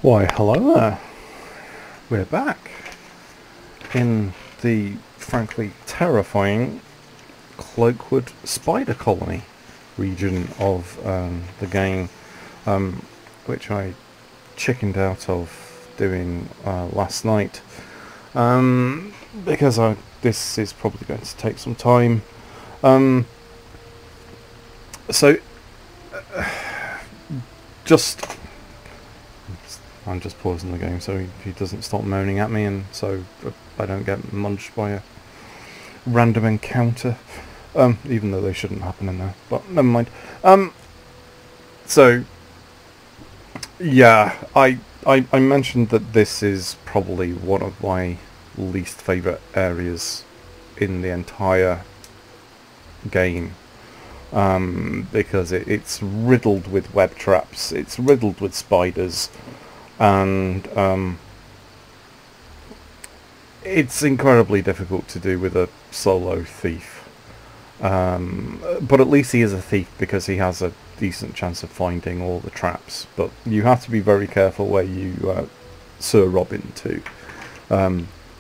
Why, hello there. We're back in the frankly terrifying Cloakwood spider colony region of the game, which I chickened out of doing last night, because this is probably going to take some time. So, just... I'm just pausing the game so he doesn't stop moaning at me, and so I don't get munched by a random encounter, even though they shouldn't happen in there, but never mind. So yeah, I mentioned that this is probably one of my least favourite areas in the entire game, because it's riddled with web traps, it's riddled with spiders, and it's incredibly difficult to do with a solo thief. But at least he is a thief because he has a decent chance of finding all the traps. But you have to be very careful where you Sir Robin to,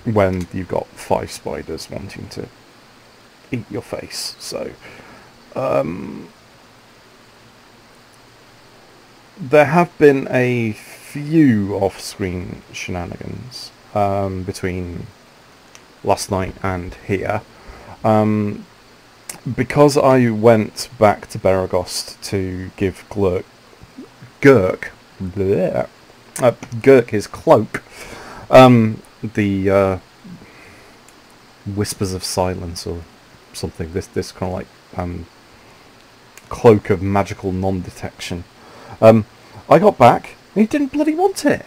when you've got 5 spiders wanting to eat your face. So there have been a few off-screen shenanigans between last night and here, because I went back to Beregost to give Gurk his cloak, the Whispers of Silence or something, this kind of like cloak of magical non-detection. I got back and he didn't bloody want it.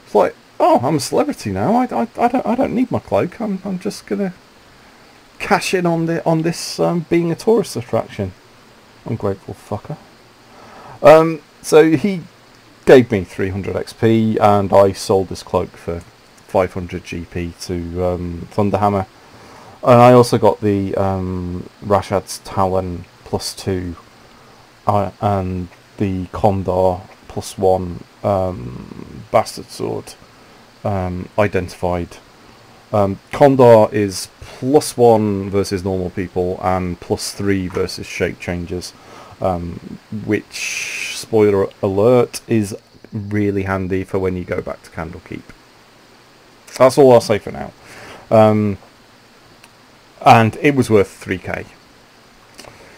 It's like, oh, I'm a celebrity now. I don't need my cloak. I'm just gonna cash in on this being a tourist attraction. Ungrateful fucker. So he gave me 300 XP and I sold this cloak for 500 GP to Thunderhammer. And I also got the Rashad's Talon +2 and the Condor +1 Bastard Sword identified. Condor is +1 versus normal people and +3 versus shape changes, which, spoiler alert, is really handy for when you go back to Candlekeep. That's all I'll say for now. And it was worth 3k.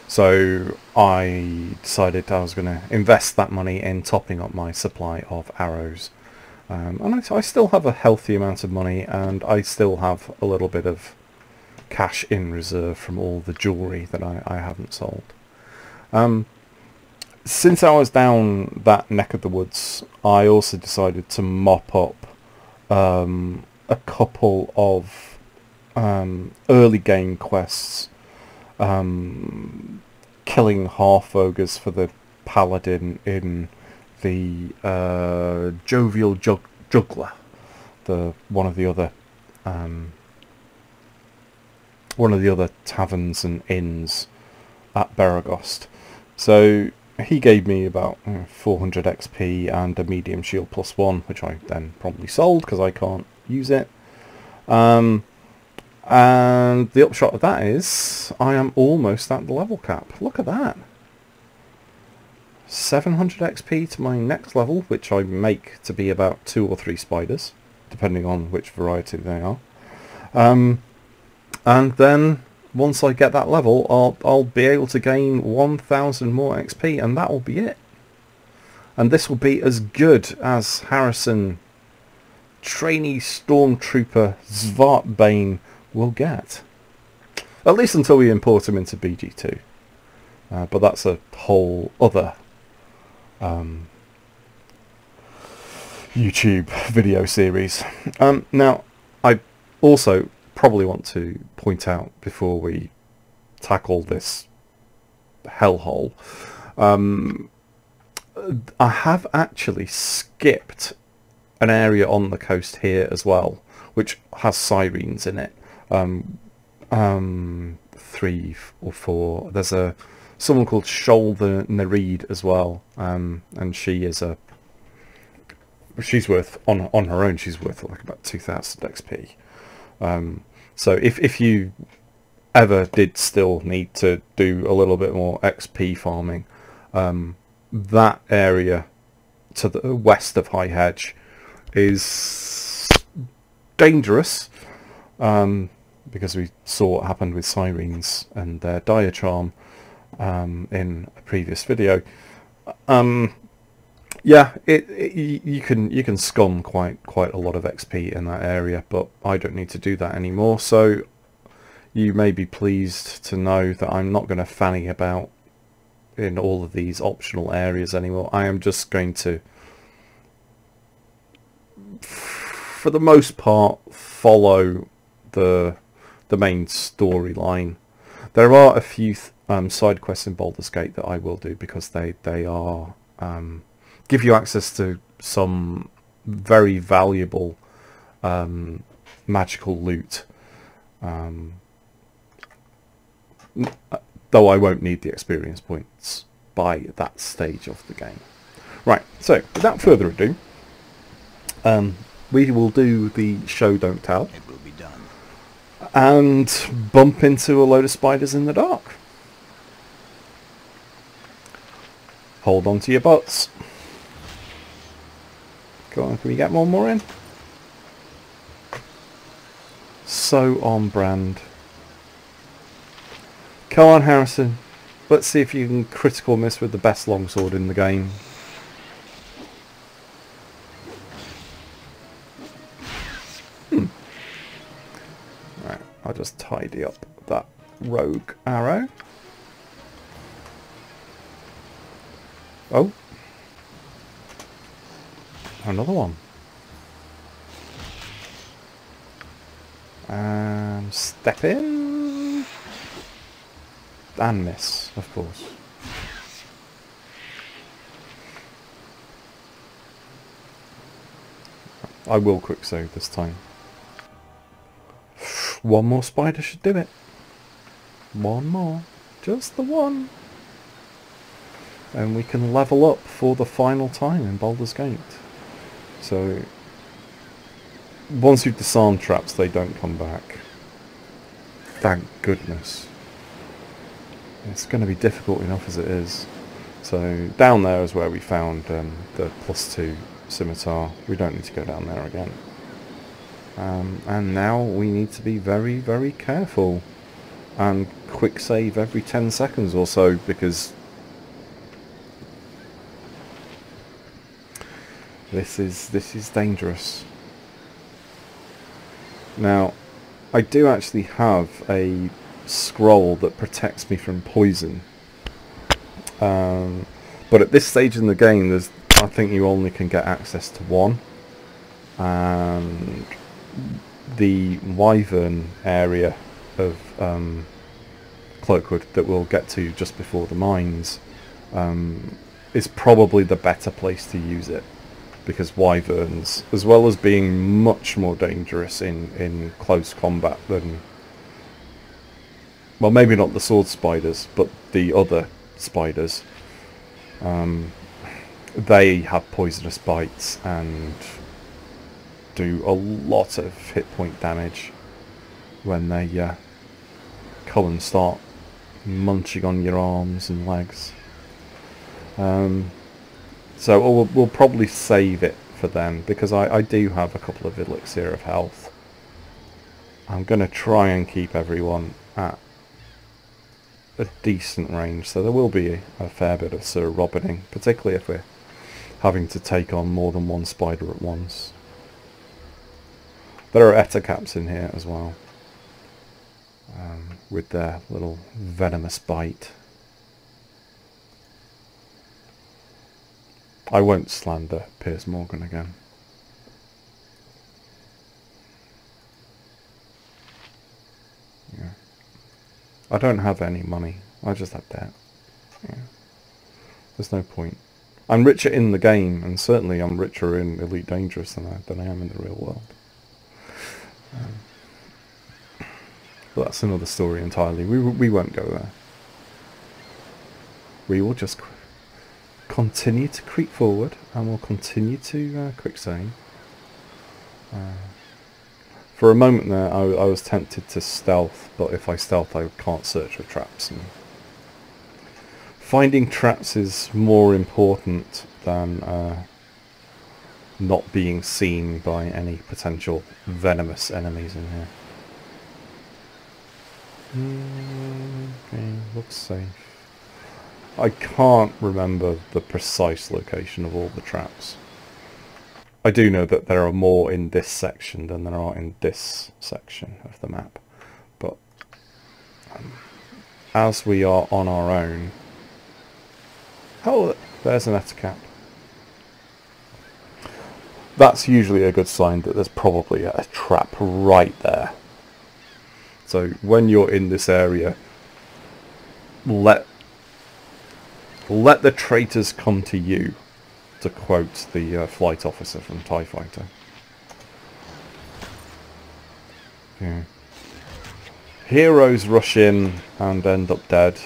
So I decided I was going to invest that money in topping up my supply of arrows. And I still have a healthy amount of money, and I still have a little bit of cash in reserve from all the jewellery that I haven't sold. Since I was down that neck of the woods, I also decided to mop up a couple of early game quests, killing half ogres for the paladin in the Jovial Juggler, one of the other taverns and inns at Beregost. So he gave me about 400 XP and a medium shield +1, which I then probably sold because I can't use it. And the upshot of that is I am almost at the level cap. Look at that. 700 XP to my next level, which I make to be about 2 or 3 spiders, depending on which variety they are. And then once I get that level, I'll be able to gain 1000 more XP, and that will be it. And this will be as good as Harrison trainee stormtrooper Svartbane will get. At least until we import him into BG2. But that's a whole other YouTube video series. Now, I also probably want to point out before we tackle this hellhole, I have actually skipped an area on the coast here as well, which has sirens in it. 3 or 4. There's someone called Shoulder Nereid as well, and she is a she's worth, on her own, she's worth like about 2,000 XP. So if you ever did still need to do a little bit more XP farming, that area to the west of High Hedge is dangerous, because we saw what happened with Sirens and their dire charm in a previous video. Yeah, you can scum quite a lot of XP in that area, but I don't need to do that anymore. So you may be pleased to know that I'm not going to fanny about in all of these optional areas anymore. I am just going to, for the most part, follow the main storyline. There are a few side quests in Baldur's Gate that I will do, because they are give you access to some very valuable magical loot, though I won't need the experience points by that stage of the game. Right, so without further ado, we will do the show don't tell. It will be done. And bump into a load of spiders in the dark. Hold on to your butts. Go on, can we get one more in? So on brand. Come on, Harrison. Let's see if you can critical miss with the best longsword in the game. Right, I'll just tidy up that rogue arrow. Oh. Another one. And step in. And miss, of course. I will quick save this time. One more spider should do it. One more. Just the one. And we can level up for the final time in Baldur's Gate. So, once you've disarmed traps, they don't come back. Thank goodness. It's going to be difficult enough as it is. So, down there is where we found the +2 scimitar. We don't need to go down there again. And now we need to be very, very careful. And quick save every 10 seconds or so, because this is dangerous. Now, I do actually have a scroll that protects me from poison, but at this stage in the game, I think you only can get access to one, and the wyvern area of Cloakwood that we'll get to just before the mines is probably the better place to use it. Because wyverns, as well as being much more dangerous in close combat than, well, maybe not the sword spiders, but the other spiders, they have poisonous bites and do a lot of hit point damage when they come and start munching on your arms and legs. So we'll probably save it for them, because I do have a couple of elixir of health. I'm going to try and keep everyone at a decent range, so there will be a fair bit of Sir Robining, particularly if we're having to take on more than one spider at once. There are ettercaps in here as well, with their little venomous bite. I won't slander Piers Morgan again. Yeah. I don't have any money. I just have debt. Yeah. There's no point. I'm richer in the game, and certainly I'm richer in Elite Dangerous than I am in the real world. But that's another story entirely. We won't go there. We will just continue to creep forward, and we'll continue to quick save. For a moment there, I was tempted to stealth, but if I stealth, I can't search for traps. And finding traps is more important than not being seen by any potential venomous enemies in here. Okay, looks safe. I can't remember the precise location of all the traps. I do know that there are more in this section than there are in this section of the map. But as we are on our own... Oh, there's an ettercap. That's usually a good sign that there's probably a trap right there. So when you're in this area, let the traitors come to you, to quote the flight officer from TIE Fighter. Yeah. Heroes rush in and end up dead.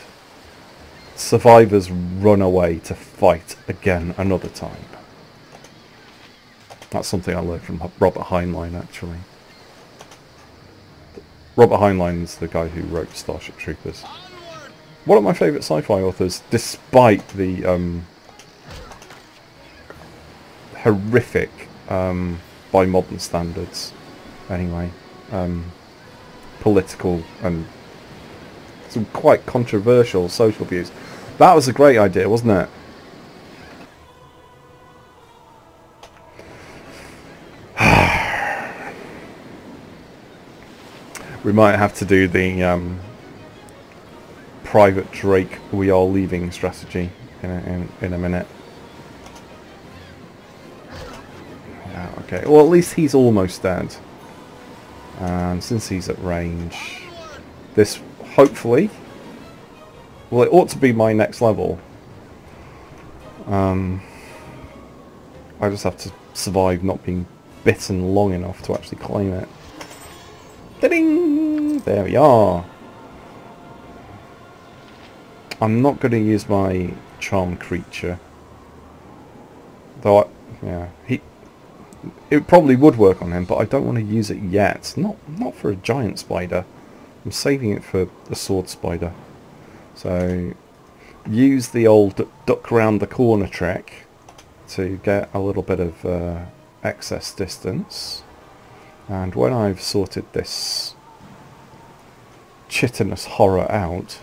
Survivors run away to fight again another time. That's something I learned from Robert Heinlein, actually. Robert Heinlein's the guy who wrote Starship Troopers. One of my favourite sci-fi authors, despite the horrific, by modern standards, anyway, political and some quite controversial social views. That was a great idea, wasn't it? We might have to do the Private Drake we are leaving strategy in a minute. Yeah, okay. Well, at least he's almost dead. And since he's at range, this hopefully... Well, it ought to be my next level. I just have to survive not being bitten long enough to actually claim it. Da-ding! There we are. I'm not going to use my charm creature, though. It probably would work on him, but I don't want to use it yet. Not for a giant spider. I'm saving it for the sword spider. So use the old duck round the corner trick to get a little bit of excess distance. And when I've sorted this chitinous horror out,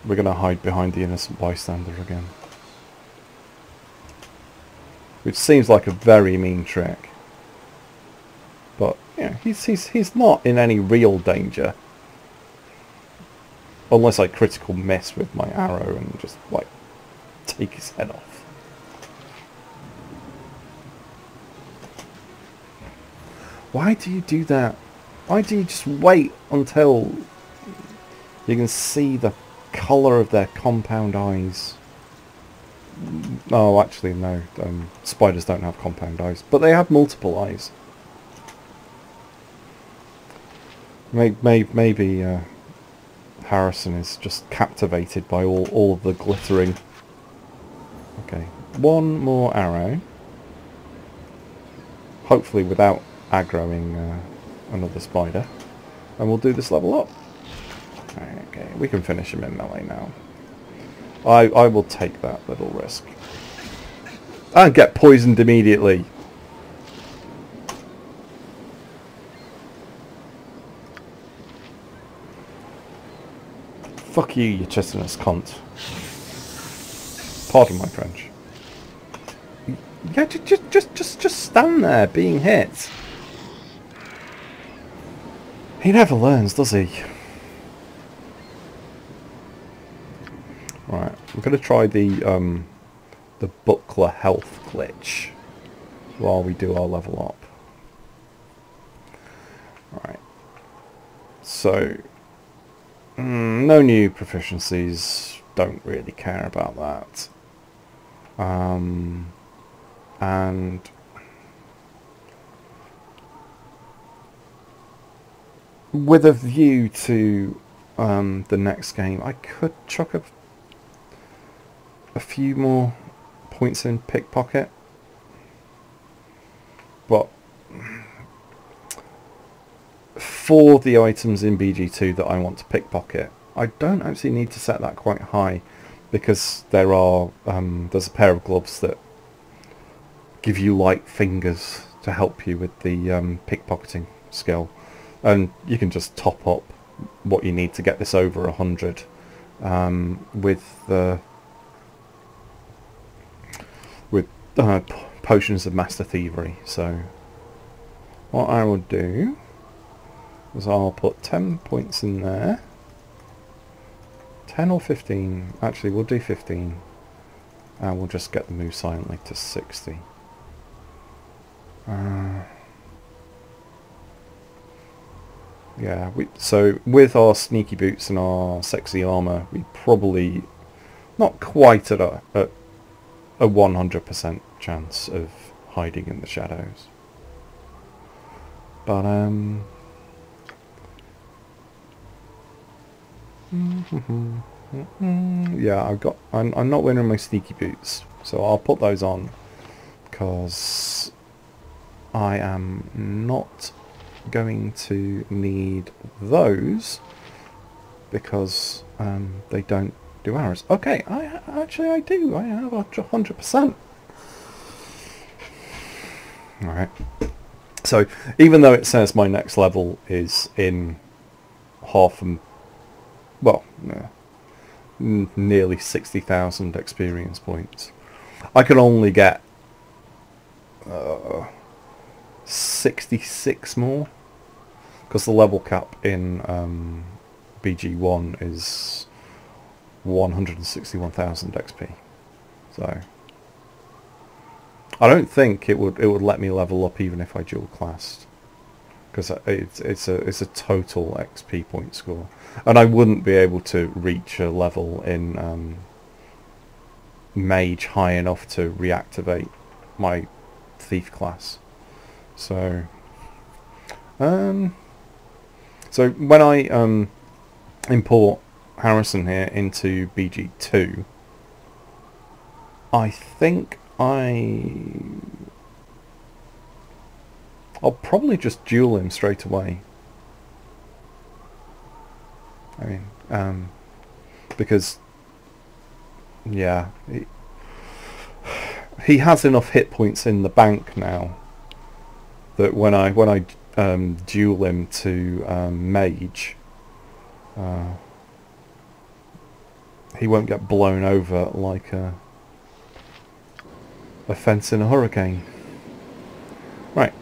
we're going to hide behind the innocent bystander again. Which seems like a very mean trick. But yeah, he's not in any real danger. Unless I critical miss with my arrow and just like take his head off. Why do you do that? Why do you just wait until you can see the colour of their compound eyes? Oh, actually no. Spiders don't have compound eyes, but they have multiple eyes. Maybe Harrison is just captivated by all of the glittering. Okay, one more arrow. Hopefully without aggroing another spider, and we'll do this level up. Okay, we can finish him in melee now. I will take that little risk and get poisoned immediately. Fuck you, you chitinous cunt. Pardon my French. Yeah, just stand there being hit. He never learns, does he? Right, we're going to try the buckler health glitch while we do our level up. Right. So, no new proficiencies. Don't really care about that. And with a view to the next game, I could chuck a few more points in pickpocket, but for the items in BG2 that I want to pickpocket, I don't actually need to set that quite high, because there are there's a pair of gloves that give you light fingers to help you with the pickpocketing skill, and you can just top up what you need to get this over 100 with potions of master thievery. So what I will do is I'll put 10 points in there. 10 or 15, actually we'll do 15, and we'll just get the move silently to 60. Yeah, so with our sneaky boots and our sexy armour, we probably not quite at a 100% chance of hiding in the shadows, but yeah, I'm not wearing my sneaky boots, so I'll put those on, because I am not going to need those, because they don't do arrows. Okay, I do. I have 100%. Alright. So, even though it says my next level is in nearly 60,000 experience points, I can only get 66 more, because the level cap in BG1 is 161,000 XP. So I don't think it would let me level up even if I dual classed, because it's a total XP point score, and I wouldn't be able to reach a level in mage high enough to reactivate my thief class. So so when I import Harrison here into BG2, I think I'll probably just duel him straight away. I mean, because yeah, he has enough hit points in the bank now that when I duel him to mage, he won't get blown over like a fence in a hurricane. Right,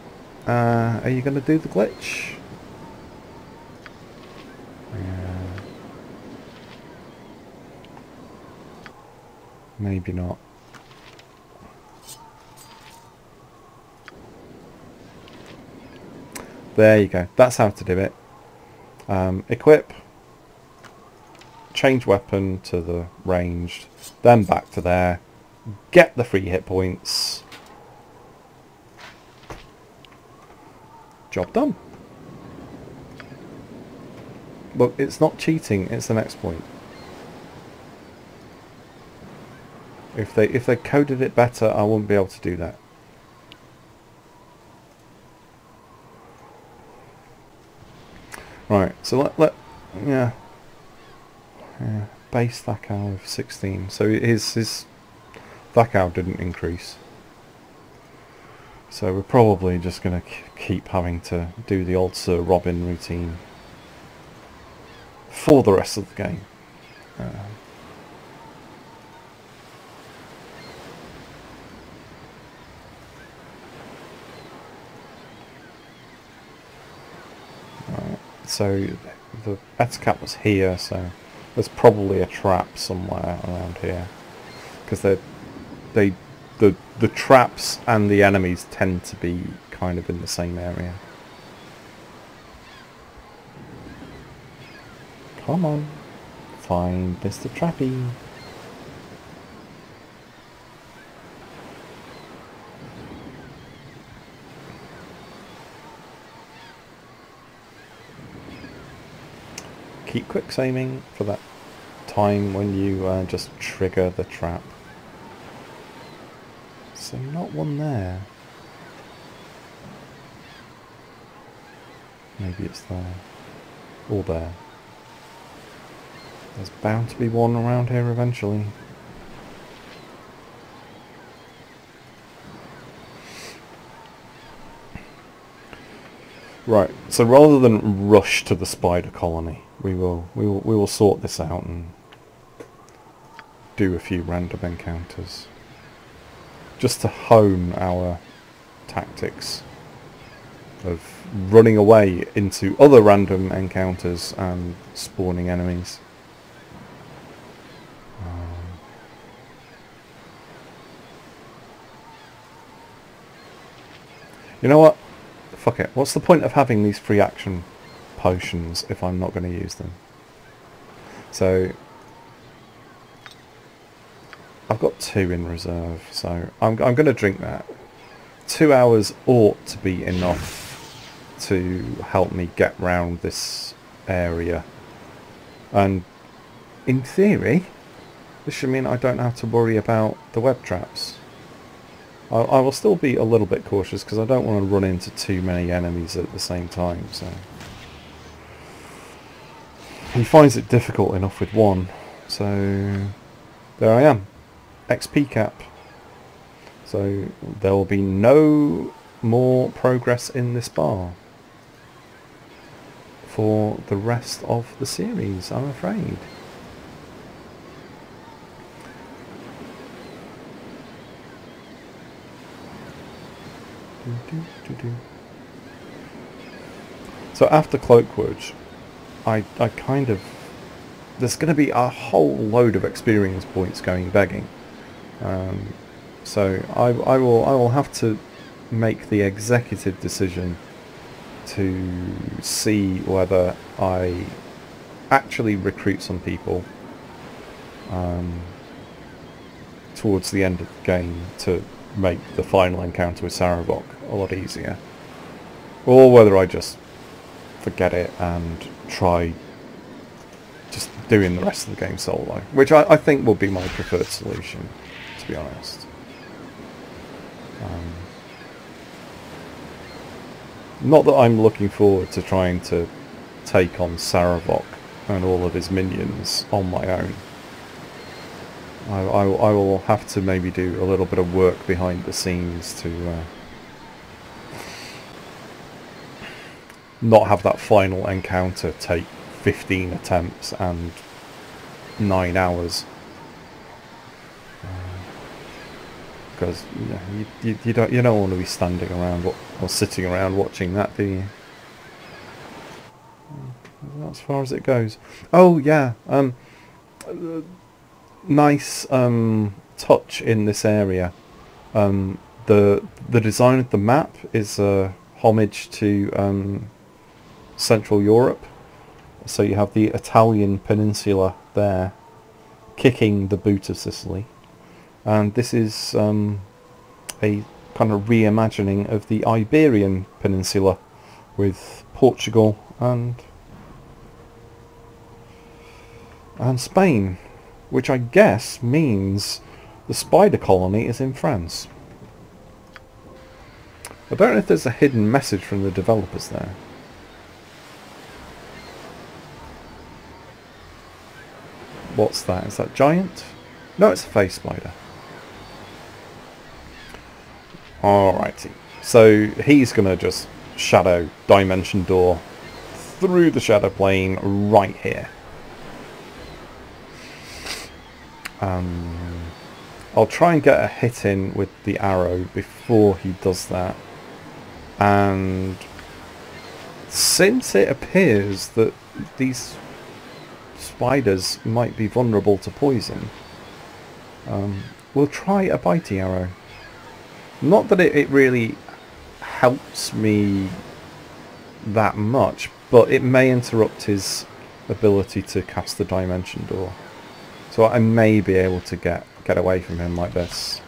are you going to do the glitch? Yeah. Maybe not. There you go. That's how to do it. Equip, change weapon to the ranged, then back to there, get the free hit points. Job done. Look, it's not cheating, it's an exploit. If they coded it better, I wouldn't be able to do that. Right, so yeah, base Thakao of 16. So his Thakao didn't increase. So we're probably just going to keep having to do the old Sir Robin routine for the rest of the game. So the ettercap was here, so there's probably a trap somewhere around here, because the traps and the enemies tend to be kind of in the same area. Come on, find Mr. Trappy. keep quick aiming for that time when you just trigger the trap. So not one there. Maybe it's there. Or there. There's bound to be one around here eventually. Right, so rather than rush to the spider colony, we will sort this out and do a few random encounters. Just to hone our tactics of running away into other random encounters and spawning enemies. You know what? Fuck it. What's the point of having these free action potions if I'm not going to use them? So I've got 2 in reserve, so I'm going to drink that. 2 hours ought to be enough to help me get round this area. And in theory, this should mean I don't have to worry about the web traps. I will still be a little bit cautious because I don't want to run into too many enemies at the same time. So he finds it difficult enough with one. So there I am. XP cap. So there will be no more progress in this bar for the rest of the series, I'm afraid. So after Cloakwood, I kind of... There's going to be a whole load of experience points going begging. So I will have to make the executive decision to see whether I actually recruit some people towards the end of the game to make the final encounter with Sarevok a lot easier, or whether I just forget it and try just doing the rest of the game solo, which I think will be my preferred solution, to be honest. Not that I'm looking forward to trying to take on Sarevok and all of his minions on my own. I will have to maybe do a little bit of work behind the scenes to not have that final encounter take 15 attempts and 9 hours. Because you don't want to be standing around or sitting around watching that, do you? As far as it goes. Oh yeah, nice touch in this area. The design of the map is a homage to Central Europe. So you have the Italian peninsula there, kicking the boot of Sicily. And this is a kind of reimagining of the Iberian Peninsula with Portugal and Spain, which I guess means the spider colony is in France. I don't know if there's a hidden message from the developers there. What's that? Is that giant? No, it's a face spider. Alrighty, so he's going to just shadow dimension door through the shadow plane right here. I'll try and get a hit in with the arrow before he does that. And since it appears that these spiders might be vulnerable to poison, we'll try a bitey arrow. Not that it really helps me that much, but it may interrupt his ability to cast the dimension door. So I may be able to get away from him like this.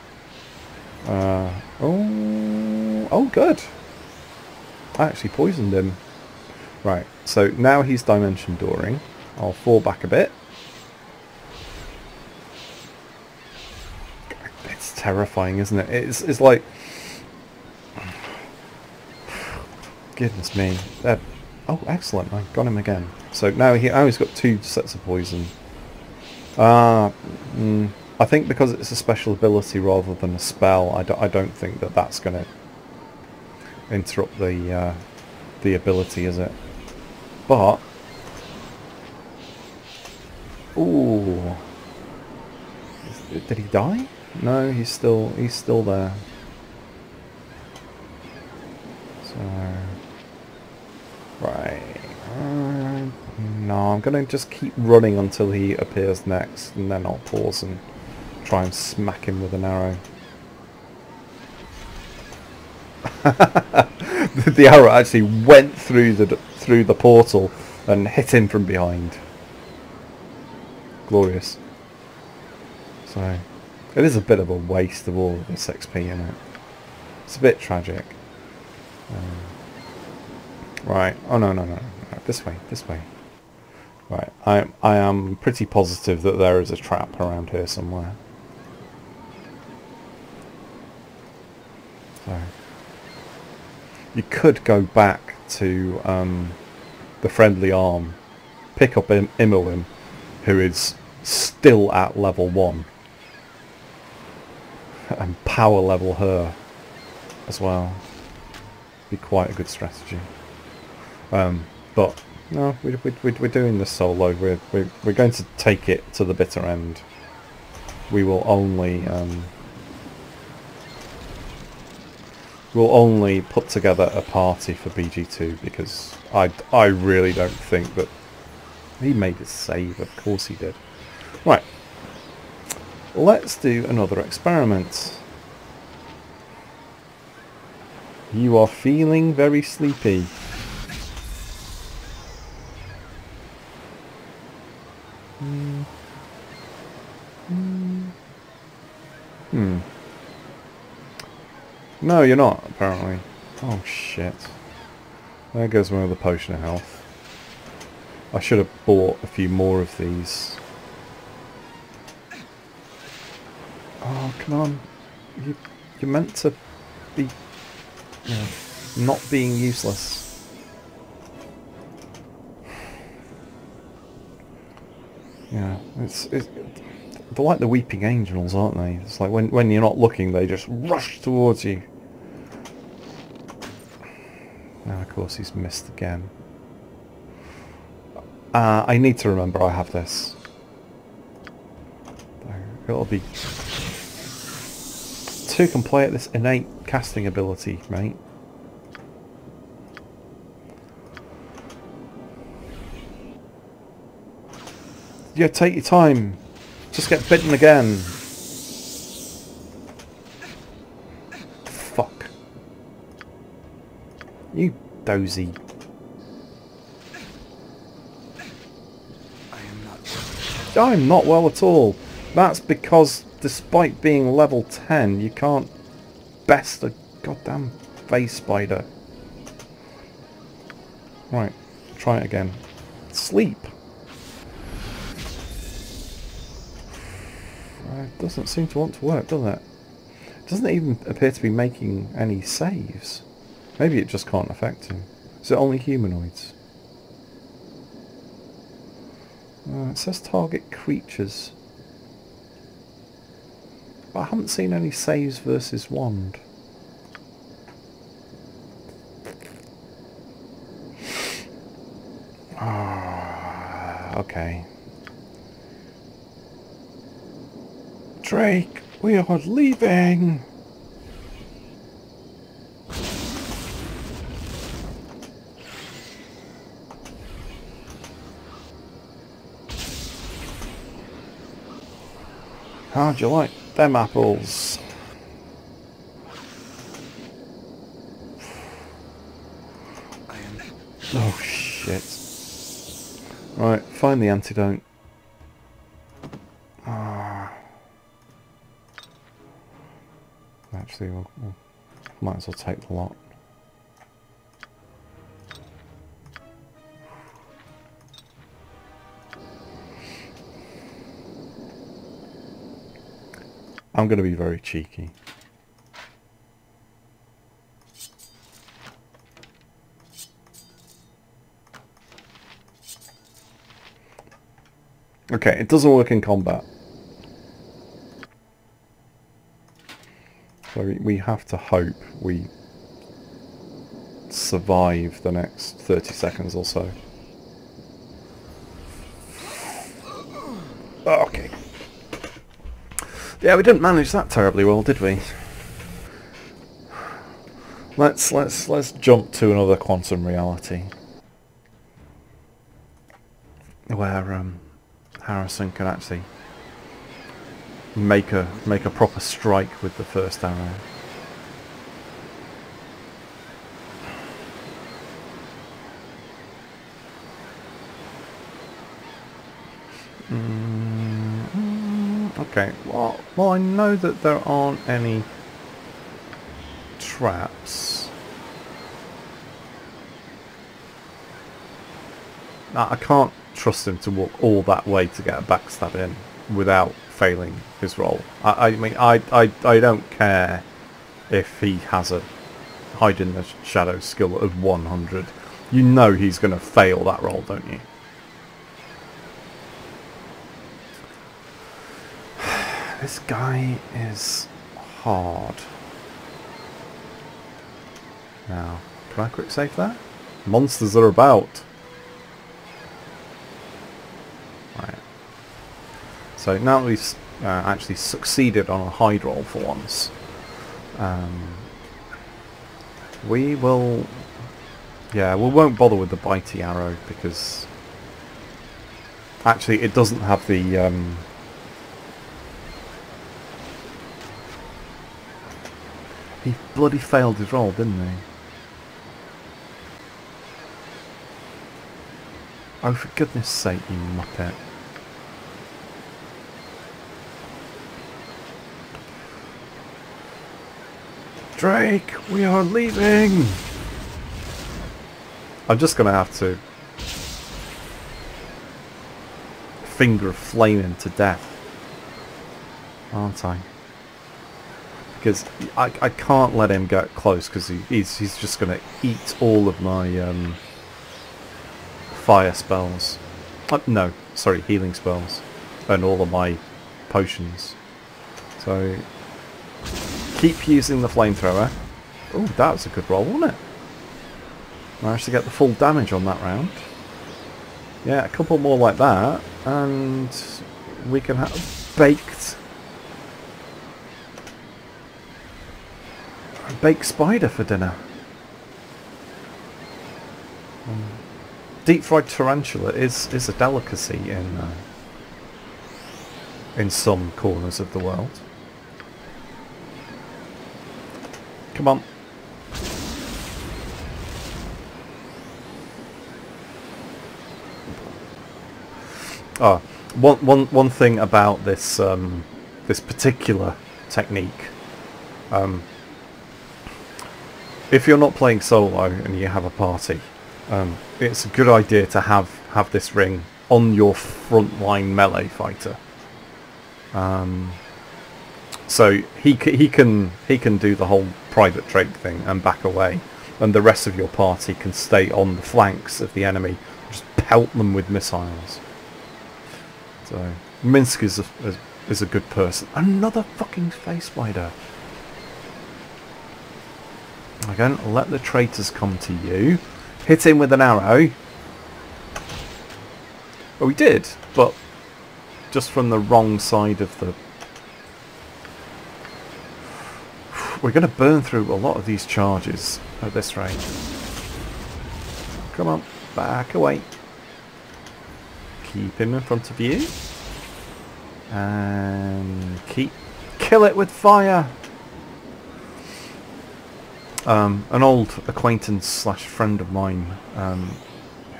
Oh, good. I actually poisoned him. Right, so now he's dimension dooring. I'll fall back a bit. It's terrifying, isn't it? It's like... Goodness me. Oh, excellent. I got him again. So now he's got 2 sets of poison. I think because it's a special ability rather than a spell, I don't think that's going to interrupt the ability, is it? But... Ooh. Did he die? No, he's still there. So... Right. No, I'm going to just keep running until he appears next, and then I'll pause and try and smack him with an arrow. The arrow actually went through the portal and hit him from behind. Glorious. So, it is a bit of a waste of all of this XP, isn't it? It's a bit tragic. Right. Oh no. This way. Right. I am pretty positive that there is a trap around here somewhere. So you could go back to the friendly arm, pick up Imolim, who is still at level 1, and power level her as well. Be quite a good strategy. But no, we're doing this solo. We're going to take it to the bitter end. We will only we'll only put together a party for BG2 because I really don't think that he made a save. Of course he did. Right. Let's do another experiment. You are feeling very sleepy. No, you're not, apparently. Oh, shit. There goes my other potion of health. I should have bought a few more of these. Oh, come on. You're meant to be... You know, not being useless. Yeah, they're like the weeping angels, aren't they? It's like when you're not looking, they just rush towards you. Now, of course, he's missed again. I need to remember I have this. It'll be... to complete this innate casting ability, mate. Yeah, take your time. Just get bitten again. Fuck. You dozy. I'm not well at all. That's because, despite being level 10, you can't best a goddamn face spider. Right, try it again. Sleep. It doesn't seem to want to work, does it? It doesn't even appear to be making any saves. Maybe it just can't affect him. Is it only humanoids? It says target creatures. But I haven't seen any saves versus wand. Okay. Drake, we are leaving! How'd you like them apples? Oh shit. Right, find the antidote. Actually, we'll might as well take the lot. I'm going to be very cheeky. Okay, it doesn't work in combat. So we have to hope we survive the next 30 seconds or so. Okay. Yeah, we didn't manage that terribly well, did we? Let's jump to another quantum reality where Harrison can actually make a proper strike with the first arrow. Okay, well I know that there aren't any traps. I can't trust him to walk all that way to get a backstab in without failing his roll. I mean, I don't care if he has a hide in the shadows skill of 100. You know he's going to fail that roll, don't you? This guy is hard. Now, can I quick save that? Monsters are about. Right. So now that we've actually succeeded on a hide roll for once, we will... Yeah, we won't bother with the bitey arrow because actually it doesn't have the... He bloody failed his roll, didn't he? Oh, for goodness sake, you muppet. Drake, we are leaving! I'm just going to have to finger flame him to death, aren't I? Because I can't let him get close because he's just going to eat all of my fire spells. No, sorry, healing spells. And all of my potions. So, keep using the flamethrower. Oh, that was a good roll, wasn't it? Managed to get the full damage on that round. Yeah, a couple more like that, and we can have baked spider for dinner. Deep fried tarantula is a delicacy in some corners of the world. Come on. Oh, one thing about this this particular technique. If you're not playing solo and you have a party, it's a good idea to have this ring on your frontline melee fighter. So he can do the whole private Drake thing and back away, and the rest of your party can stay on the flanks of the enemy, just pelt them with missiles. So Minsk is a good person. Another fucking face spider. Again, let the traitors come to you. Hit him with an arrow. Oh, we did, but just from the wrong side of the... We're going to burn through a lot of these charges at this rate. Come on, back away. Keep him in front of you. And kill it with fire. An old acquaintance / friend of mine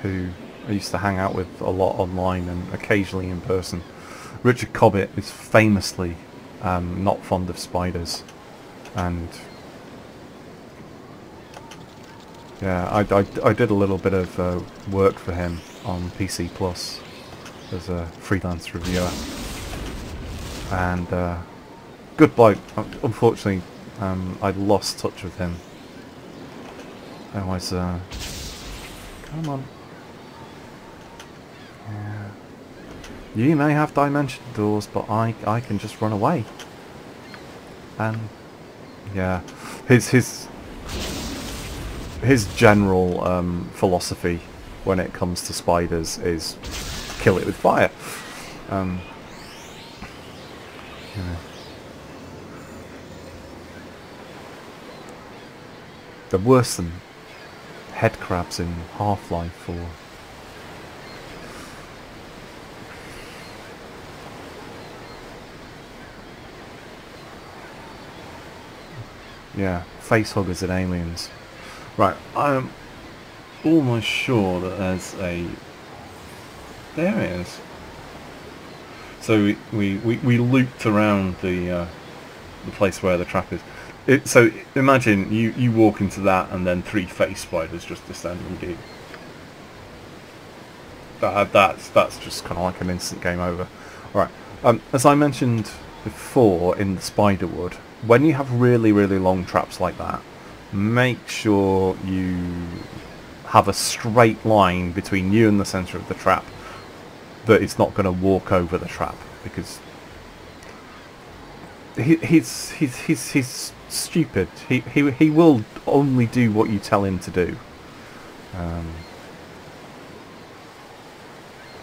who I used to hang out with a lot online and occasionally in person, Richard Cobbett, is famously not fond of spiders, and yeah, I did a little bit of work for him on PC Plus as a freelance reviewer, and good bloke. Unfortunately, I'd lost touch with him. Otherwise, come on. Yeah. You may have dimension doors, but I can just run away. And yeah, his general philosophy when it comes to spiders is kill it with fire. You know. They're worse than head crabs in Half-Life or... Yeah, face huggers in Aliens. Right, I'm almost sure that there's a... There it is. So we looped around the place where the trap is. So imagine you walk into that and then 3 face spiders just descend on you. That's just kind of like an instant game over. Alright, as I mentioned before in the Spiderwood, when you have really long traps like that, make sure you have a straight line between you and the centre of the trap, that it's not going to walk over the trap, because he's stupid. He will only do what you tell him to do.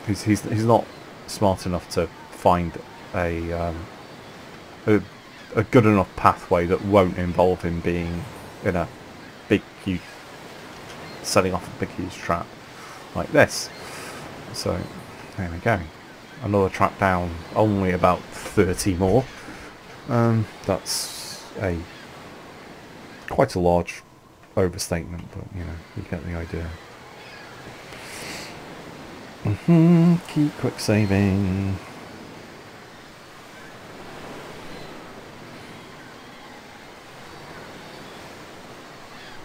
He's not smart enough to find a good enough pathway that won't involve him being in a big huge, setting off a big huge trap like this. So there we go. Another trap down. Only about 30 more. That's quite a large overstatement, but you know, you get the idea. Keep quick saving.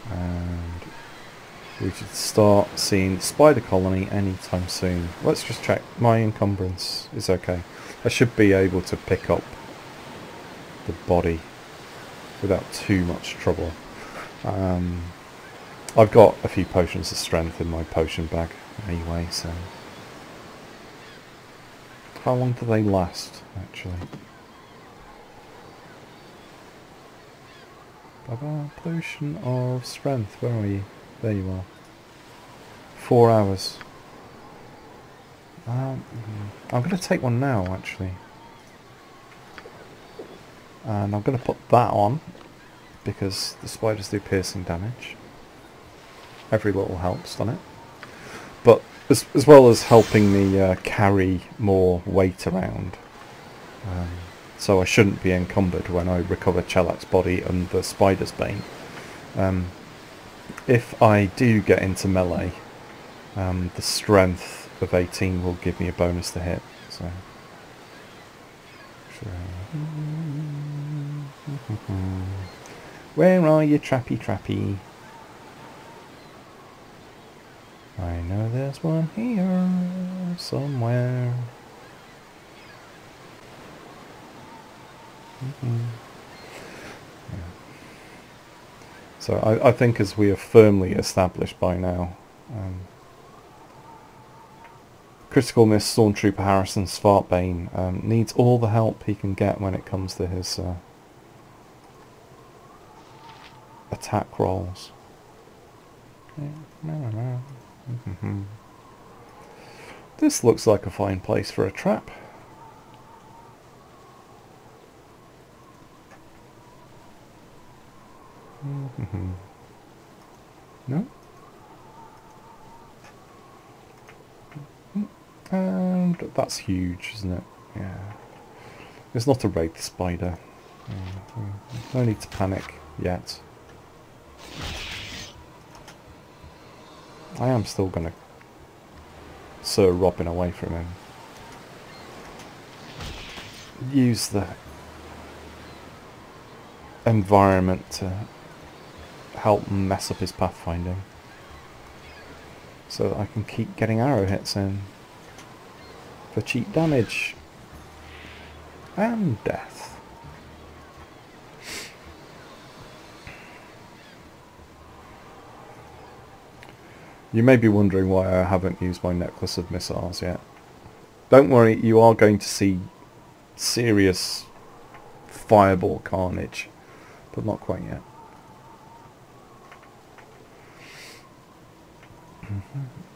And we should start seeing the spider colony anytime soon. Let's just check. My encumbrance is okay. I should be able to pick up the body without too much trouble. I've got a few potions of strength in my potion bag anyway, so... How long do they last, actually? Potion of strength, where are you? There you are. 4 hours. I'm going to take one now, actually. And I'm going to put that on, because the spiders do piercing damage. Every little helps, doesn't it? But as well as helping me carry more weight around. So I shouldn't be encumbered when I recover Chelak's body and the spider's bane. If I do get into melee, the strength of 18 will give me a bonus to hit. So, where are you, trappy? I know there's one here somewhere. Yeah. So I think, as we have firmly established by now, Critical Miss Stormtrooper Harrison Svartbane needs all the help he can get when it comes to his attack rolls. This looks like a fine place for a trap. No? And that's huge, isn't it? Yeah. It's not a wraith spider. No need to panic yet. I am still going to Sir Robin away from him. Use the environment to help mess up his pathfinding, so that I can keep getting arrow hits in for cheap damage and death. You may be wondering why I haven't used my necklace of missiles yet. Don't worry, you are going to see serious fireball carnage, but not quite yet.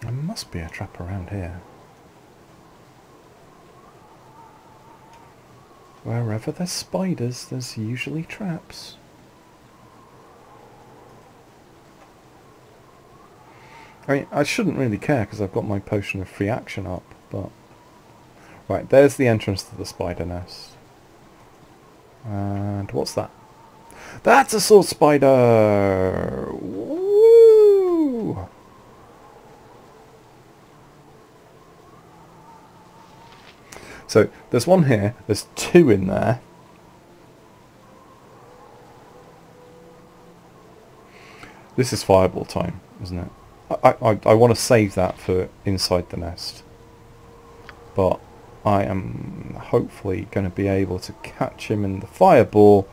There must be a trap around here. Wherever there's spiders, there's usually traps. I mean, I shouldn't really care because I've got my potion of free action up, but... Right, there's the entrance to the spider nest. And what's that? That's a sword spider! Woo! So, there's one here, there's two in there. This is fireball time, isn't it? I want to save that for inside the nest. But I am hopefully going to be able to catch him in the fireball,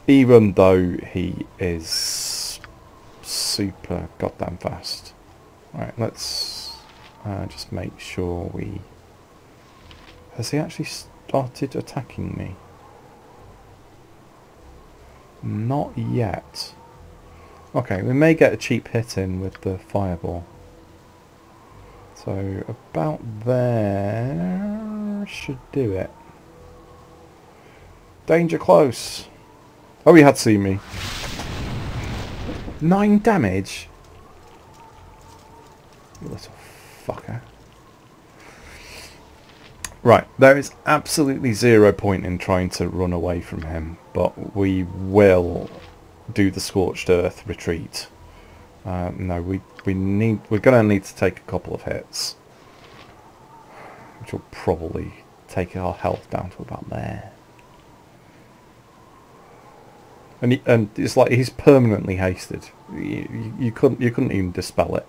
even though he is super goddamn fast. Alright, let's just make sure we... Has he actually started attacking me? Not yet. Okay, we may get a cheap hit in with the fireball. So about there should do it. Danger close. Oh, he had seen me. 9 damage? You little fucker. Right, there is absolutely 0 point in trying to run away from him, but we will do the Scorched Earth retreat. No, we're going to need to take a couple of hits, which will probably take our health down to about there. And it's like he's permanently hasted. You couldn't even dispel it.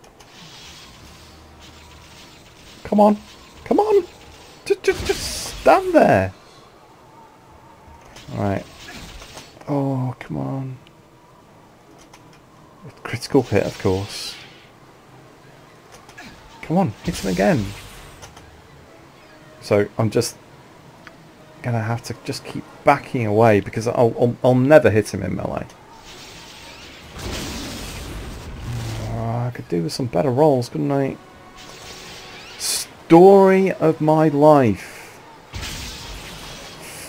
Come on, come on, just stand there. All right. Oh, come on. Critical hit, of course. Come on, hit him again. So I'm just gonna have to just keep backing away because I'll never hit him in melee. Oh, I could do with some better rolls, couldn't I? Story of my life.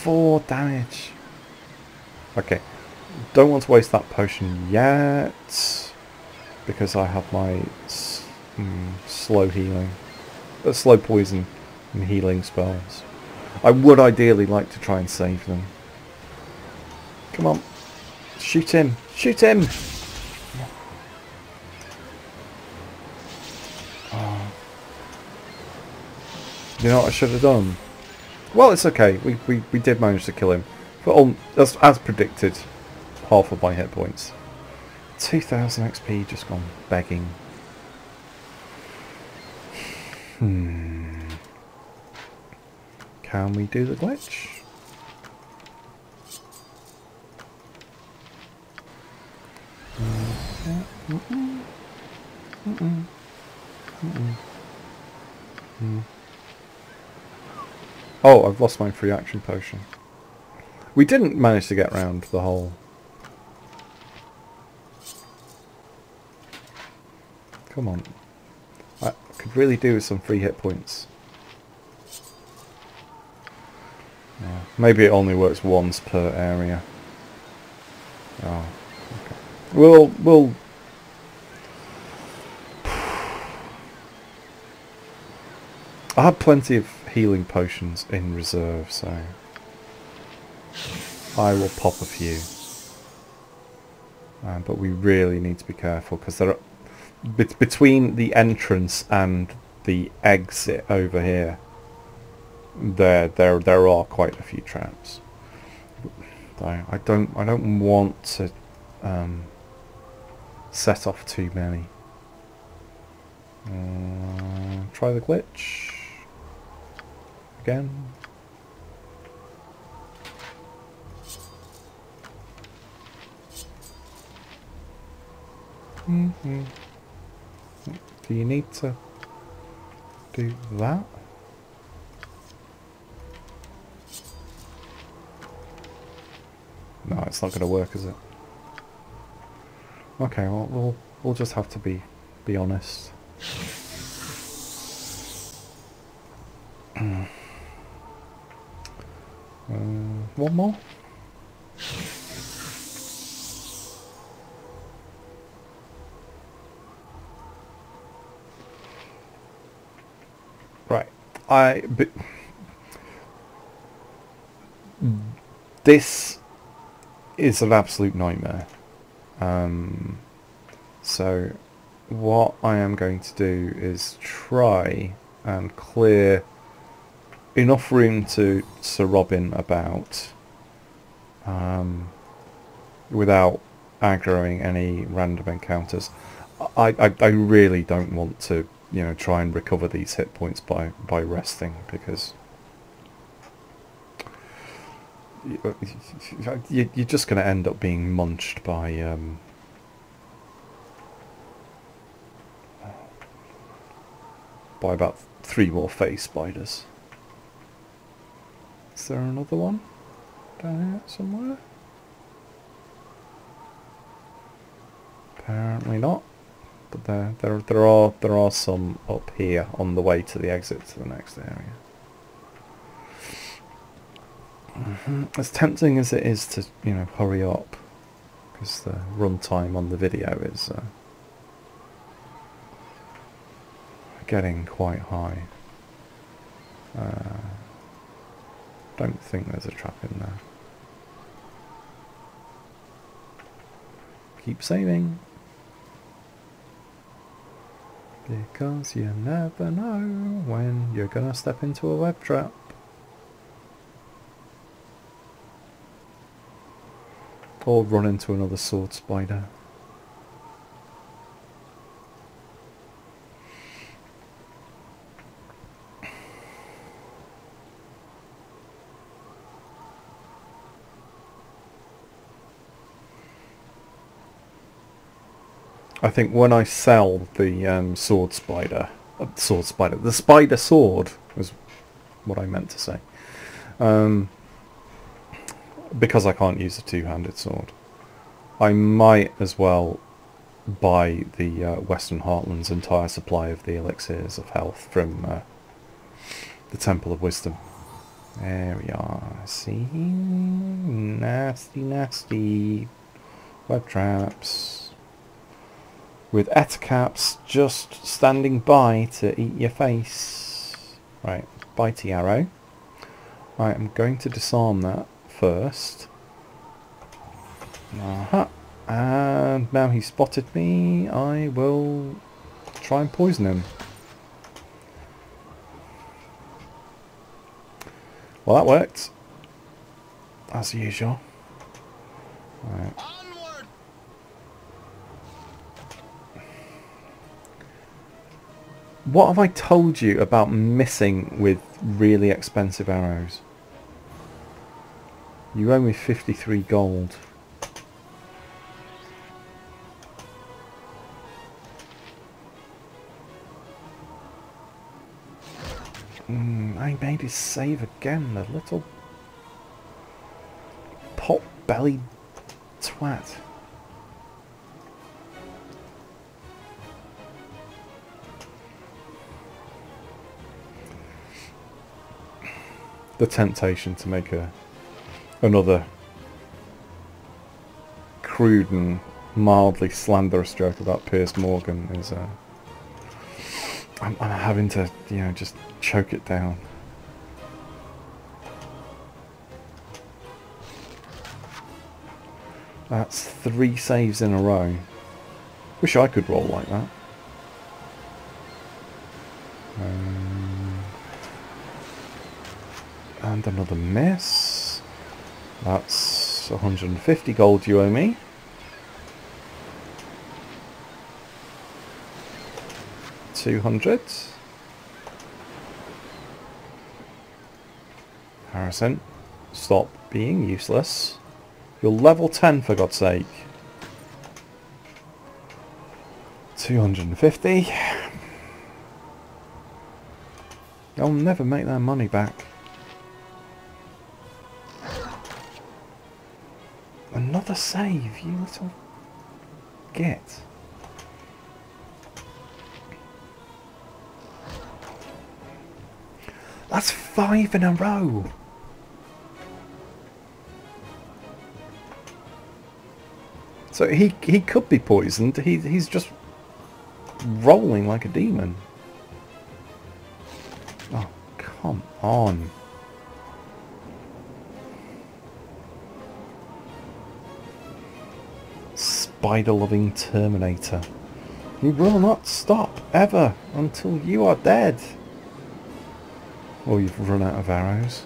4 damage. Okay. Don't want to waste that potion yet because I have my slow healing, slow poison and healing spells. I would ideally like to try and save them. Come on, shoot him! Shoot him! Oh. You know what I should have done? Well, it's okay. We did manage to kill him, but as predicted. Half of my hit points. 2000 XP just gone begging. Can we do the glitch? Oh, I've lost my free action potion. We didn't manage to get round the whole... Come on. I could really do with some free hit points. Yeah. Maybe it only works once per area. Oh, okay. We'll I have plenty of healing potions in reserve, so I will pop a few. But we really need to be careful because there are between the entrance and the exit over here. There are quite a few traps. I don't want to set off too many. Try the glitch again. Do you need to do that? No, it's not going to work, is it? Okay, well, we'll just have to be honest. One more? Right. This is an absolute nightmare. So what I am going to do is try and clear enough room to Sir Robin about without aggroing any random encounters. I really don't want to, you know, try and recover these hit points by resting, because you're just going to end up being munched by about 3 more face spiders. Is there another one down here somewhere? Apparently not. But there are some up here on the way to the exit to the next area. As tempting as it is to, you know, hurry up, because the runtime on the video is getting quite high. Don't think there's a trap in there. Keep saving, because you never know when you're gonna step into a web trap. Or run into another sword spider. I think when I sell the the spider sword was what I meant to say. Because I can't use a two-handed sword, I might as well buy the Western Heartland's entire supply of the elixirs of health from the Temple of Wisdom. There we are. See? Nasty, nasty web traps. With ettercaps just standing by to eat your face. Right, bitey arrow. Right, I'm going to disarm that first. Aha. And now he spotted me, I will try and poison him. Well, that worked. As usual. Right. What have I told you about missing with really expensive arrows? You owe me 53 gold. I made his save again, the little pot-bellied twat. The temptation to make another crude and mildly slanderous joke about Piers Morgan is I'm having to, you know, just choke it down. That's 3 saves in a row. Wish I could roll like that. And another miss. That's 150 gold you owe me. $200. Harrison, stop being useless. You're level 10 for God's sake. 250. I'll never make that money back. Another save, you little git. That's 5 in a row. So he could be poisoned. He's just rolling like a demon. Oh, come on. Spider-loving Terminator. You will not stop, ever, until you are dead. Or you've run out of arrows.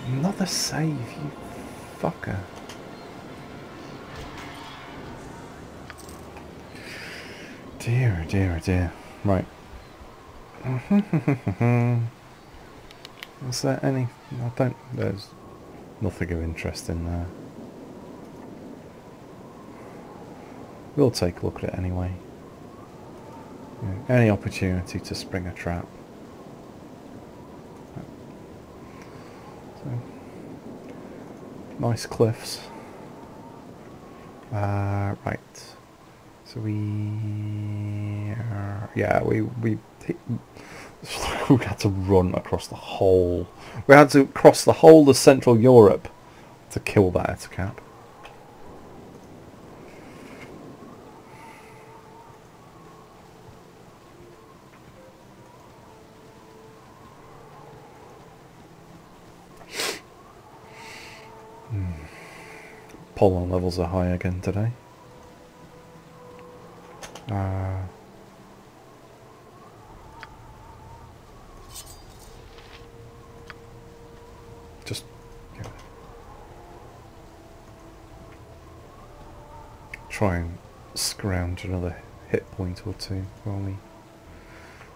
Another save, you fucker. Dear, dear, dear. Right. Is there any... There's nothing of interest in there. We'll take a look at it anyway. Any opportunity to spring a trap. So, nice cliffs. Right. So we had to run across the whole. We had to cross the whole of Central Europe to kill that ettercap. Pollen levels are high again today. Just try and scrounge another hit point or two while we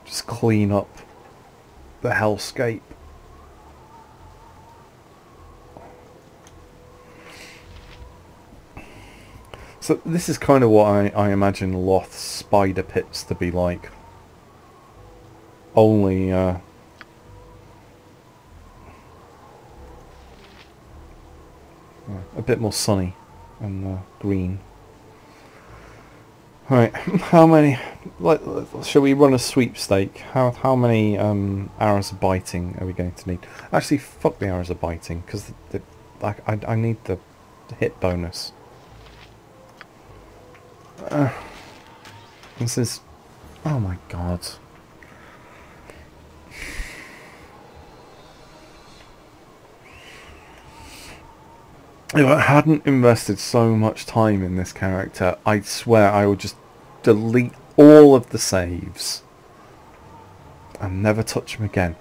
just clean up the Hellscape. So this is kind of what I imagine Loth's spider pits to be like. Only a bit more sunny and green. Right, how many? Shall we run a sweepstake? How many arrows of biting are we going to need? Actually, fuck the arrows of biting, because I need the hit bonus. This is... Oh my god. If I hadn't invested so much time in this character, I swear I would just delete all of the saves and never touch him again.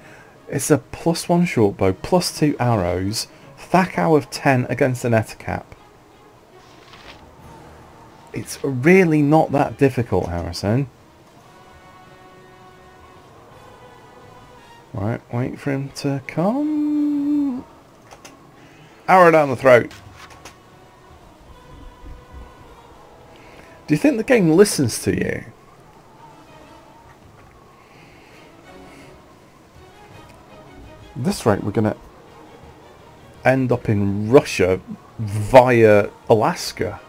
It's a +1 short bow, +2 arrows, THAC of 10 against an ettercap. It's really not that difficult, Harrison. Right, wait for him to come. Arrow down the throat. Do you think the game listens to you? At this rate, we're going to end up in Russia via Alaska.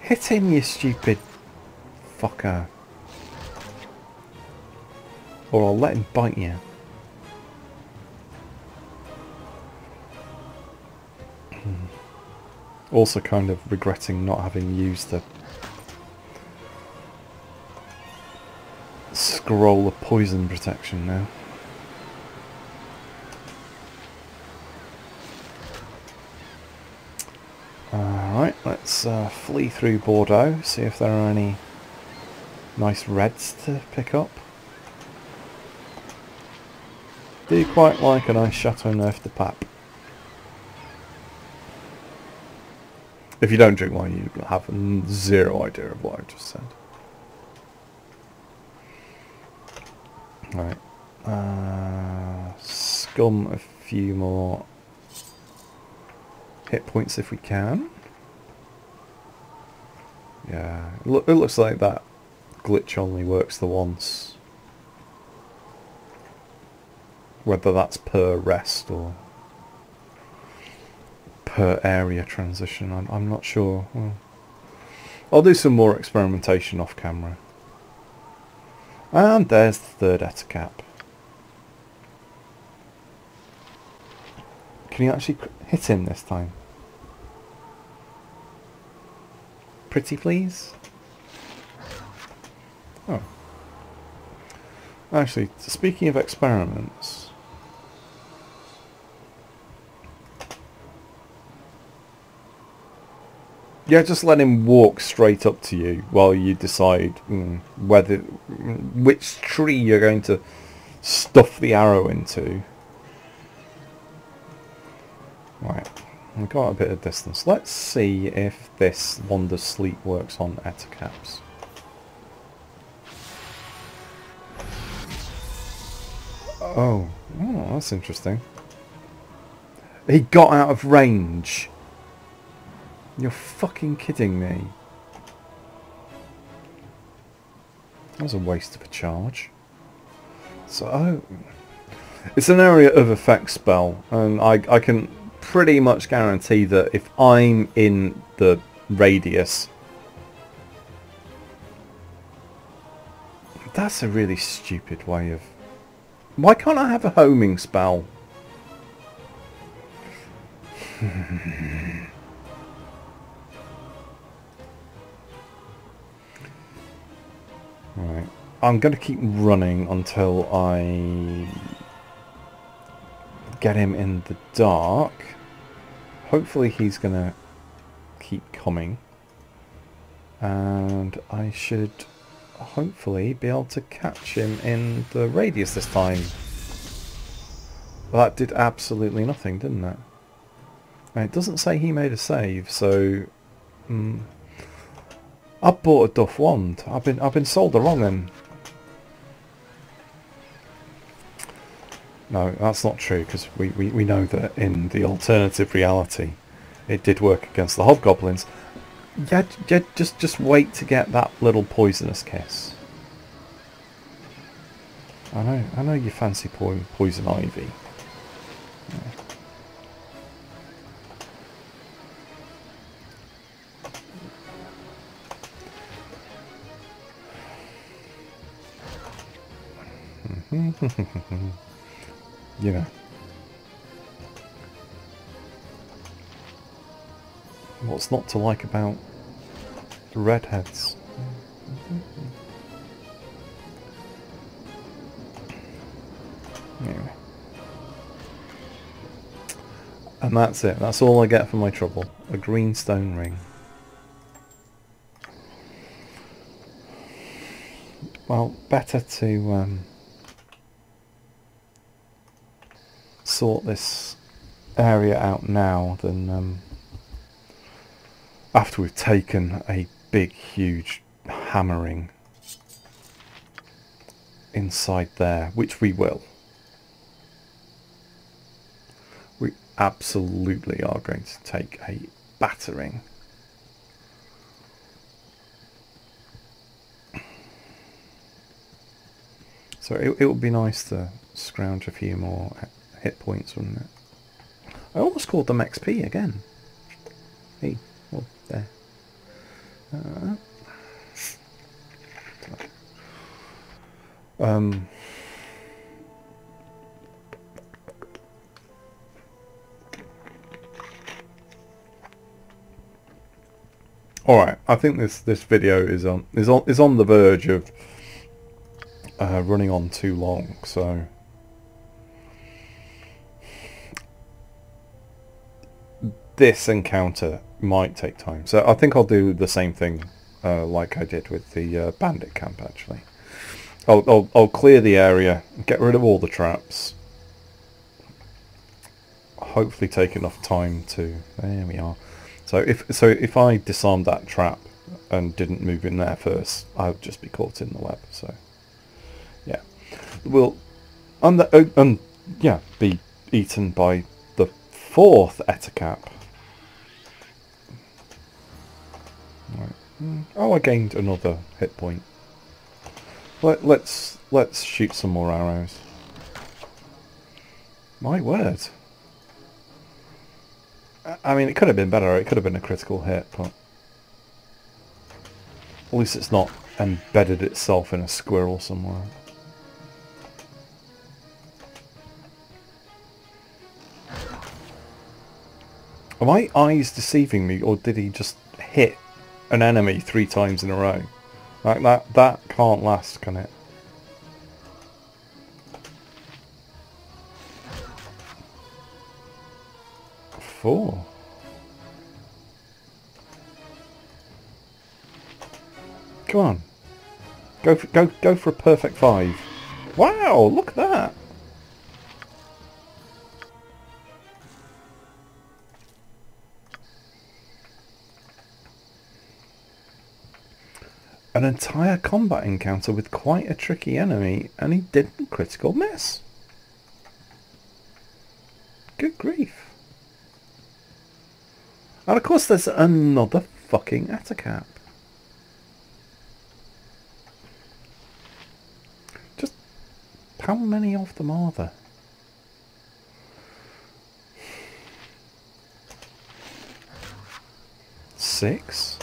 Hit him, you stupid fucker. Or I'll let him bite you. Also kind of regretting not having used the scroll of poison protection now. Alright, let's flee through Bordeaux, see if there are any nice reds to pick up. Do quite like a nice Chateau Neuf de Pape. If you don't drink wine, you have zero idea of what I just said. Right. Scum a few more hit points if we can. Yeah, it looks like that glitch only works the once. Whether that's per rest or per area transition, I'm not sure. Well, I'll do some more experimentation off camera. And there's the third ettercap. Can you actually hit him this time? Pretty please? Oh. Actually, speaking of experiments... Yeah, just let him walk straight up to you while you decide which tree you're going to stuff the arrow into. Right, we've got a bit of distance. Let's see if this Wander's Sleep works on ettercaps. Oh, that's interesting. He got out of range. You're fucking kidding me. That was a waste of a charge. So, it's an area of effect spell, and I can pretty much guarantee that if I'm in the radius... That's a really stupid way of... Why can't I have a homing spell? Right, I'm going to keep running until I get him in the dark. Hopefully he's going to keep coming. And I should hopefully be able to catch him in the radius this time. Well, that did absolutely nothing, didn't it? And it doesn't say he made a save, so... I bought a Duff Wand. I've been sold the wrong one. No, that's not true, because we know that in the alternative reality it did work against the hobgoblins. Yeah, just wait to get that little poisonous kiss. I know you fancy poison ivy. Yeah. You know. What's not to like about the redheads? Anyway. And that's it. That's all I get for my trouble. A green stone ring. Well, better to sort this area out now than after we've taken a big, huge hammering inside there, which we will. We absolutely are going to take a battering. So it would be nice to scrounge a few more hit points, wouldn't it? I almost called them XP again. Hey, well, there. All right, I think this video is on the verge of running on too long, so this encounter might take time. So I think I'll do the same thing like I did with the bandit camp. Actually, I'll clear the area, get rid of all the traps. Hopefully, take enough time to. There we are. So if I disarmed that trap and didn't move in there first, I would just be caught in the web. So yeah, we'll be eaten by the fourth ettercap. Right. Oh, I gained another hit point. Let's shoot some more arrows. My word. I mean, it could have been better. It could have been a critical hit, but at least it's not embedded itself in a squirrel somewhere. Are my eyes deceiving me, or did he just hit an enemy 3 times in a row? Like that can't last, can it? Four. Come on. Go for a perfect 5. Wow, look at that. An entire combat encounter with quite a tricky enemy, and he didn't critical miss. Good grief. And of course there's another fucking ettercap. Just how many of them are there? Six?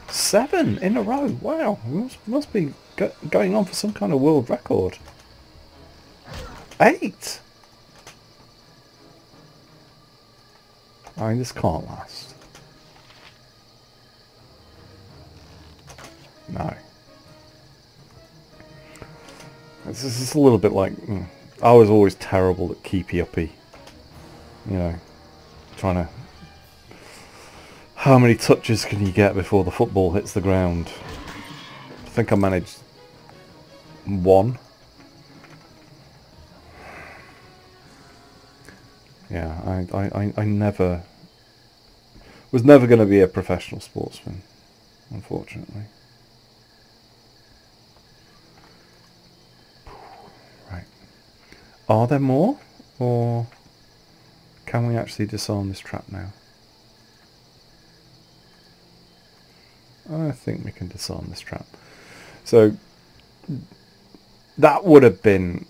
7 in a row. Wow, must be going on for some kind of world record. 8. I mean, this can't last. No. This is a little bit like... I was always terrible at keepy-uppy. You know, trying to... How many touches can you get before the football hits the ground? I think I managed 1. Yeah, I never... was never going to be a professional sportsman, unfortunately. Right. Are there more? Or can we actually disarm this trap now? I think we can disarm this trap. So that would have been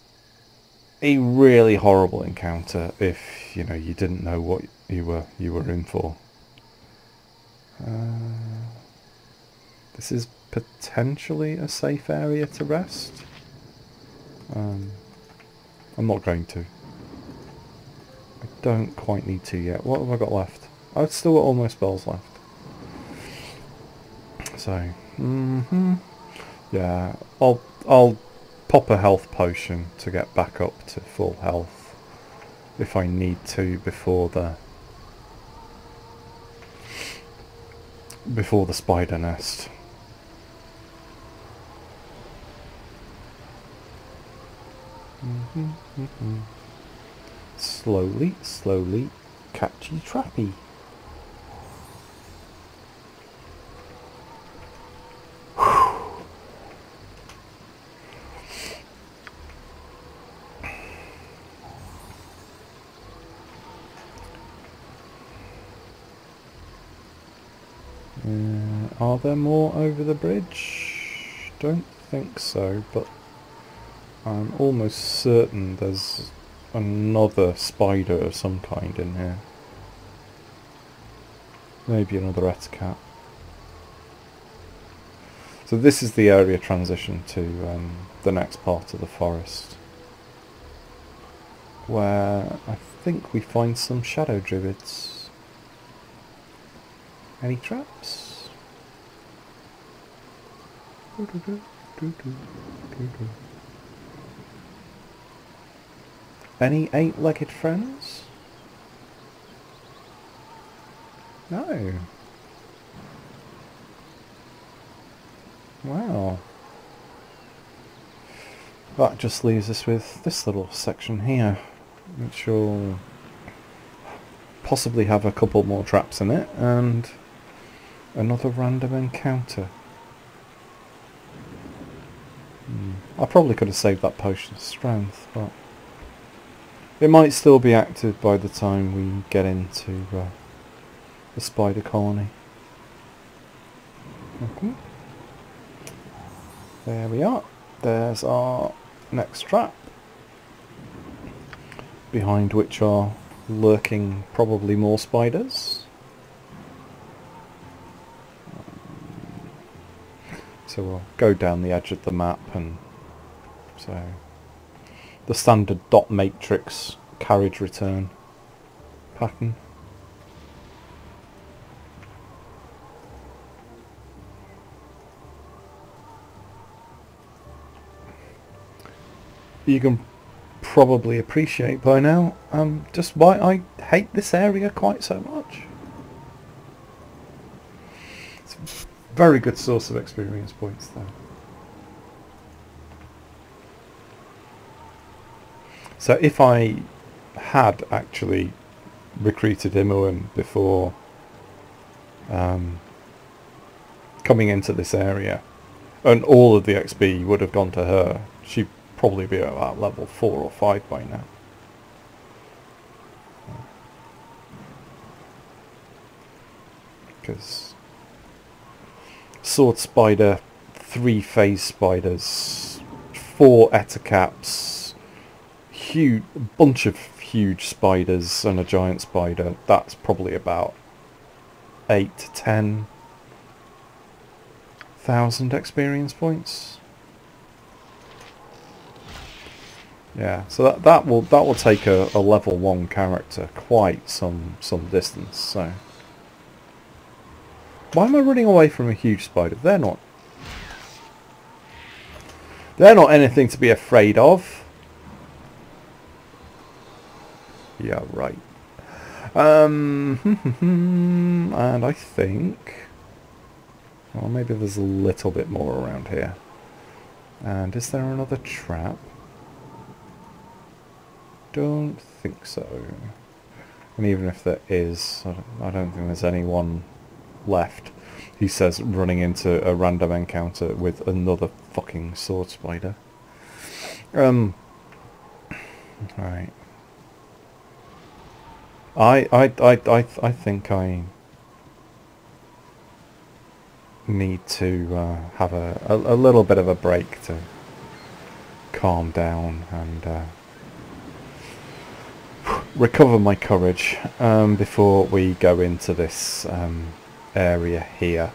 a really horrible encounter if, you know, you didn't know what you were in for. This is potentially a safe area to rest. I'm not going to. I don't quite need to yet. What have I got left? I've still got all my spells left. So, yeah, I'll pop a health potion to get back up to full health if I need to before the spider nest. Slowly, slowly, catchy trappy. Are there more over the bridge? Don't think so, but I'm almost certain there's another spider of some kind in here. Maybe another ettercap. So this is the area transition to the next part of the forest, where I think we find some shadow druids. Any traps? Any 8-legged friends? No. Wow. That just leaves us with this little section here, which will possibly have a couple more traps in it, and another random encounter. I probably could have saved that potion of strength, but it might still be active by the time we get into the spider colony. Okay. There we are. There's our next trap, behind which are lurking probably more spiders. So we'll go down the edge of the map, and so the standard dot matrix carriage return pattern. You can probably appreciate by now just why I hate this area quite so much. It's a very good source of experience points though. So if I had actually recruited Imoen before coming into this area, and all of the XP would have gone to her, she'd probably be at about level 4 or 5 by now. Because sword spider, 3 phase spiders, 4 ettercaps, huge bunch of huge spiders, and a giant spider. That's probably about 8 to 10,000 experience points. Yeah, so that will take a level 1 character quite some distance. So why am I running away from a huge spider? They're not anything to be afraid of. Yeah, right. And I think, well, maybe there's a little bit more around here. And is there another trap? Don't think so. And even if there is, I don't think there's anyone left. He says, running into a random encounter with another fucking sword spider. Right. I think I need to have a little bit of a break to calm down and recover my courage before we go into this area here.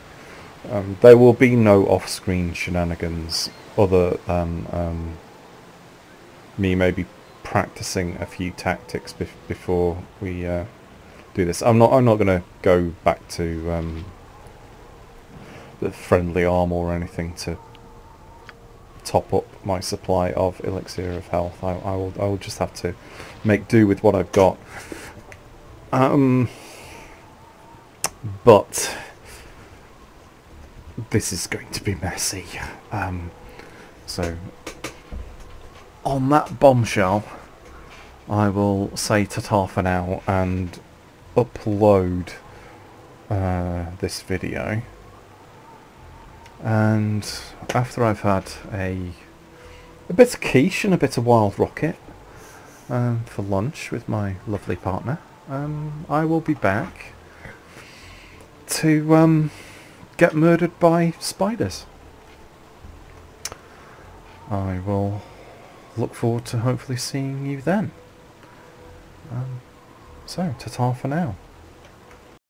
There will be no off-screen shenanigans other than me maybe practicing a few tactics before we do this. I'm not going to go back to the friendly armor or anything to top up my supply of elixir of health. I will just have to make do with what I've got. But this is going to be messy. So on that bombshell, I will say ta-ta for now and upload this video. And after I've had a bit of quiche and a bit of wild rocket for lunch with my lovely partner, I will be back to get murdered by spiders. I will look forward to hopefully seeing you then. So, ta-ta for now.